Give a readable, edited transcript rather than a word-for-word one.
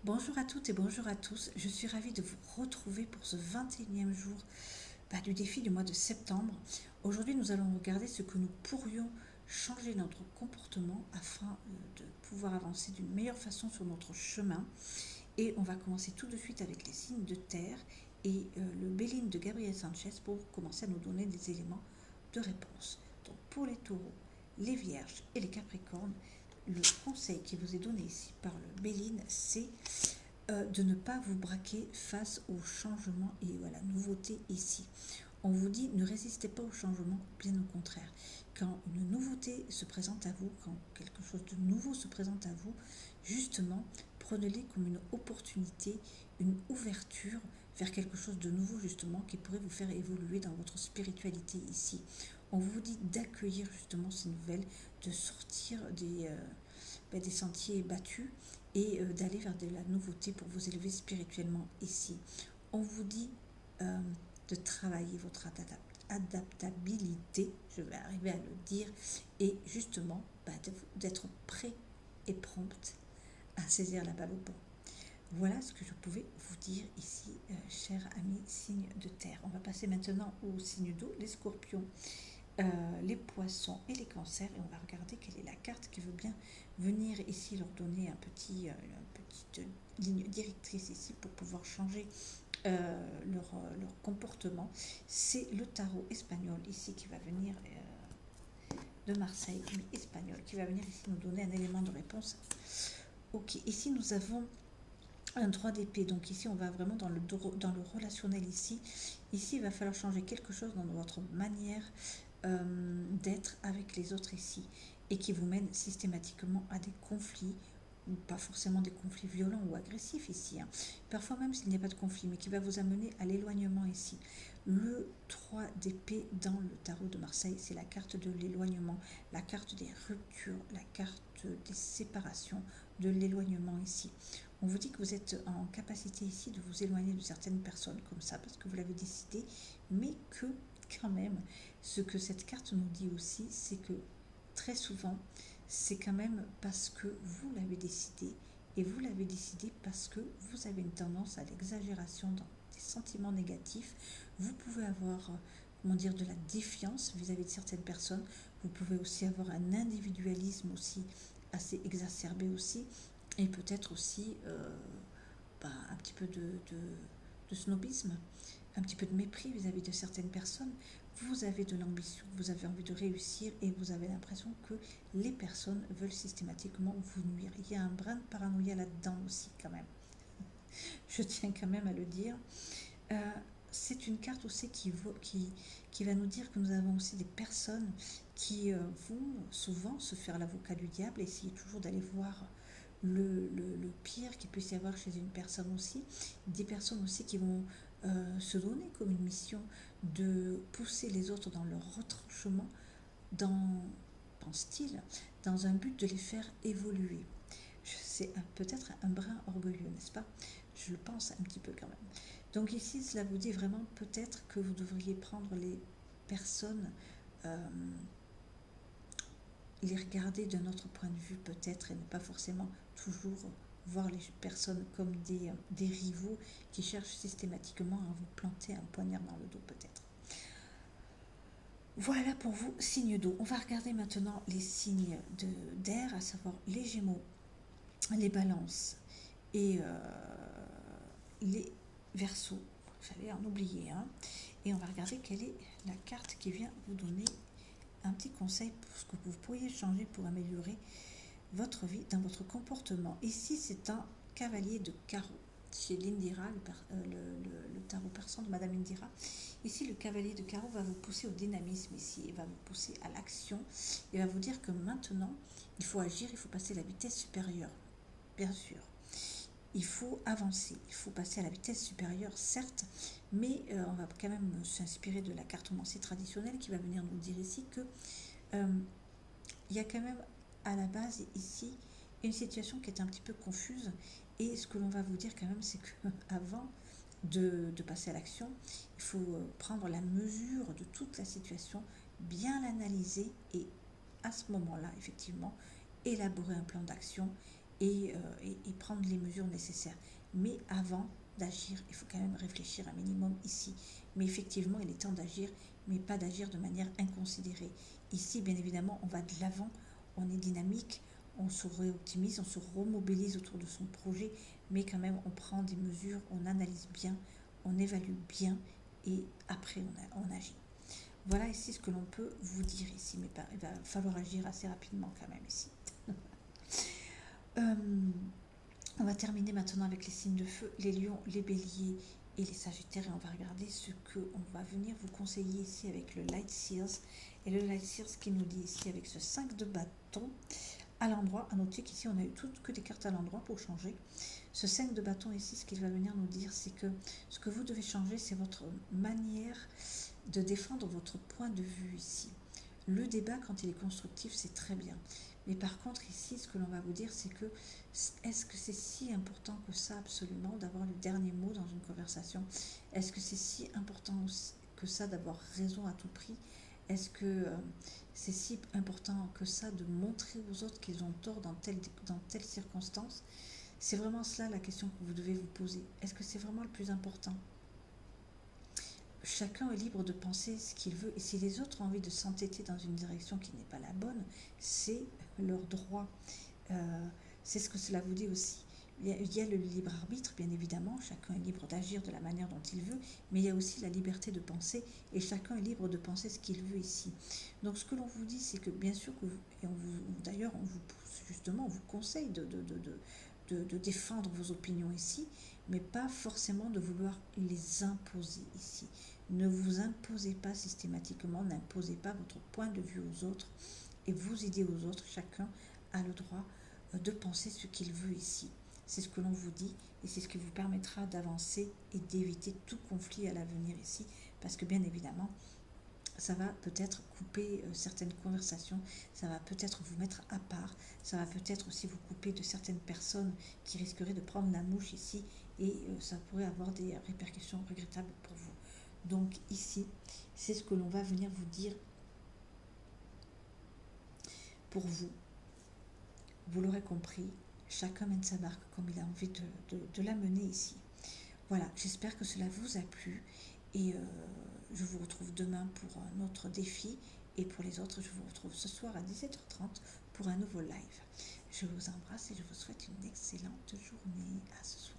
Bonjour à toutes et bonjour à tous. Je suis ravie de vous retrouver pour ce 21e jour du défi du mois de septembre. Aujourd'hui, nous allons regarder ce que nous pourrions changer notre comportement afin de pouvoir avancer d'une meilleure façon sur notre chemin. Et on va commencer tout de suite avec les signes de terre et le Béline de Gabriel Sanchez pour commencer à nous donner des éléments de réponse. Donc pour les taureaux, les vierges et les capricornes, le conseil qui vous est donné ici par le Béline, c'est de ne pas vous braquer face au changement et à la nouveauté ici. On vous dit ne résistez pas au changement, bien au contraire. Quand une nouveauté se présente à vous, quand quelque chose de nouveau se présente à vous, justement, prenez-les comme une opportunité, une ouverture vers quelque chose de nouveau, justement, qui pourrait vous faire évoluer dans votre spiritualité ici. On vous dit d'accueillir justement ces nouvelles, de sortir des sentiers battus et d'aller vers de la nouveauté pour vous élever spirituellement ici. On vous dit de travailler votre adaptabilité, je vais arriver à le dire, et justement d'être prêt et prompte à saisir la balle au bon. Voilà ce que je pouvais vous dire ici, chers amis signes de terre. On va passer maintenant aux signes d'eau, les scorpions, les poissons et les cancers, et on va regarder quelle est la carte qui veut bien venir ici leur donner une petite ligne directrice ici pour pouvoir changer leur comportement. C'est le tarot espagnol ici qui va venir de Marseille, mais espagnol, qui va venir ici nous donner un élément de réponse. Ok, ici nous avons un 3 d'épée, donc ici on va vraiment dans le relationnel ici. Ici il va falloir changer quelque chose dans votre manière d'être avec les autres ici, et qui vous mène systématiquement à des conflits, ou pas forcément des conflits violents ou agressifs ici, hein. Parfois même s'il n'y a pas de conflit, mais qui va vous amener à l'éloignement ici. Le 3 d'épée dans le tarot de Marseille, c'est la carte de l'éloignement, la carte des ruptures, la carte des séparations, de l'éloignement ici. On vous dit que vous êtes en capacité ici de vous éloigner de certaines personnes comme ça, parce que vous l'avez décidé, mais que quand même, ce que cette carte nous dit aussi, c'est que très souvent, c'est quand même parce que vous l'avez décidé, et vous l'avez décidé parce que vous avez une tendance à l'exagération dans des sentiments négatifs. Vous pouvez avoir, comment dire, de la défiance vis-à-vis de certaines personnes. Vous pouvez aussi avoir un individualisme aussi assez exacerbé aussi, et peut-être aussi un petit peu de snobisme, un petit peu de mépris vis-à-vis de certaines personnes. Vous avez de l'ambition, vous avez envie de réussir, et vous avez l'impression que les personnes veulent systématiquement vous nuire. Il y a un brin de paranoïa là-dedans aussi quand même. Je tiens quand même à le dire. Euh, c'est une carte aussi qui va nous dire que nous avons aussi des personnes qui vont souvent se faire l'avocat du diable, essayer toujours d'aller voir le pire qu'il puisse y avoir chez une personne aussi. Des personnes aussi qui vont se donner comme une mission de pousser les autres dans leur retranchement, dans, pense-t-il, dans un but de les faire évoluer. C'est peut-être un brin orgueilleux, n'est-ce pas? Je le pense un petit peu quand même. Donc ici, cela vous dit vraiment peut-être que vous devriez prendre les personnes, euh, les regarder d'un autre point de vue peut-être, et ne pas forcément toujours voir les personnes comme des rivaux qui cherchent systématiquement à vous planter un poignard dans le dos peut-être. Voilà pour vous, signes d'eau. On va regarder maintenant les signes d'air, à savoir les gémeaux, les balances et les verseaux. J'allais en oublier un. Et on va regarder quelle est la carte qui vient vous donner un petit conseil pour ce que vous pourriez changer pour améliorer votre vie dans votre comportement. Ici, c'est un cavalier de carreau. Chez l'Indira, le tarot persan de Madame Indira. Ici, le cavalier de carreau va vous pousser au dynamisme ici, et va vous pousser à l'action, et va vous dire que maintenant, il faut agir, il faut passer à la vitesse supérieure. Bien sûr, il faut avancer, il faut passer à la vitesse supérieure, certes, mais on va quand même s'inspirer de la cartomancie traditionnelle qui va venir nous dire ici que il y a quand même à la base ici une situation qui est un petit peu confuse, et ce que l'on va vous dire quand même, c'est qu'avant de passer à l'action, il faut prendre la mesure de toute la situation, bien l'analyser, et à ce moment-là, effectivement, élaborer un plan d'action et prendre les mesures nécessaires. Mais avant d'agir, il faut quand même réfléchir un minimum ici. Mais effectivement, il est temps d'agir, mais pas d'agir de manière inconsidérée. Ici, bien évidemment, on va de l'avant, on est dynamique, on se réoptimise, on se remobilise autour de son projet, mais quand même, on prend des mesures, on analyse bien, on évalue bien, et après, on agit. Voilà ici ce que l'on peut vous dire ici, mais il va falloir agir assez rapidement quand même ici. On va terminer maintenant avec les signes de feu, les lions, les béliers et les sagittaires, et on va regarder ce qu'on va venir vous conseiller ici avec le Light Seals. Et le Light Seals qui nous dit ici avec ce 5 de bâton à l'endroit, à noter qu'ici on a eu toutes que des cartes à l'endroit pour changer. Ce 5 de bâton ici, ce qu'il va venir nous dire, c'est que ce que vous devez changer, c'est votre manière de défendre votre point de vue ici. Le débat, quand il est constructif, c'est très bien. Mais par contre, ici, ce que l'on va vous dire, c'est que est-ce que c'est si important que ça, absolument, d'avoir le dernier mot dans une conversation? Est-ce que c'est si important que ça d'avoir raison à tout prix? Est-ce que c'est si important que ça de montrer aux autres qu'ils ont tort dans telle circonstance? C'est vraiment cela la question que vous devez vous poser. Est-ce que c'est vraiment le plus important? Chacun est libre de penser ce qu'il veut, et si les autres ont envie de s'entêter dans une direction qui n'est pas la bonne, c'est leur droit. C'est ce que cela vous dit aussi. Il y a le libre arbitre, bien évidemment, chacun est libre d'agir de la manière dont il veut, mais il y a aussi la liberté de penser, et chacun est libre de penser ce qu'il veut ici. Donc ce que l'on vous dit, c'est que bien sûr, d'ailleurs on vous pousse justement, on vous conseille de défendre vos opinions ici, mais pas forcément de vouloir les imposer ici. Ne vous imposez pas systématiquement, n'imposez pas votre point de vue aux autres et vos idées aux autres. Chacun a le droit de penser ce qu'il veut ici. C'est ce que l'on vous dit, et c'est ce qui vous permettra d'avancer et d'éviter tout conflit à l'avenir ici, parce que bien évidemment, ça va peut-être couper certaines conversations, ça va peut-être vous mettre à part, ça va peut-être aussi vous couper de certaines personnes qui risqueraient de prendre la mouche ici, et ça pourrait avoir des répercussions regrettables pour vous. Donc ici, c'est ce que l'on va venir vous dire pour vous. Vous l'aurez compris, chacun mène sa barque comme il a envie de la mener ici. Voilà, j'espère que cela vous a plu, et je vous retrouve demain pour un autre défi, et pour les autres, je vous retrouve ce soir à 17h30 pour un nouveau live. Je vous embrasse et je vous souhaite une excellente journée. À ce soir.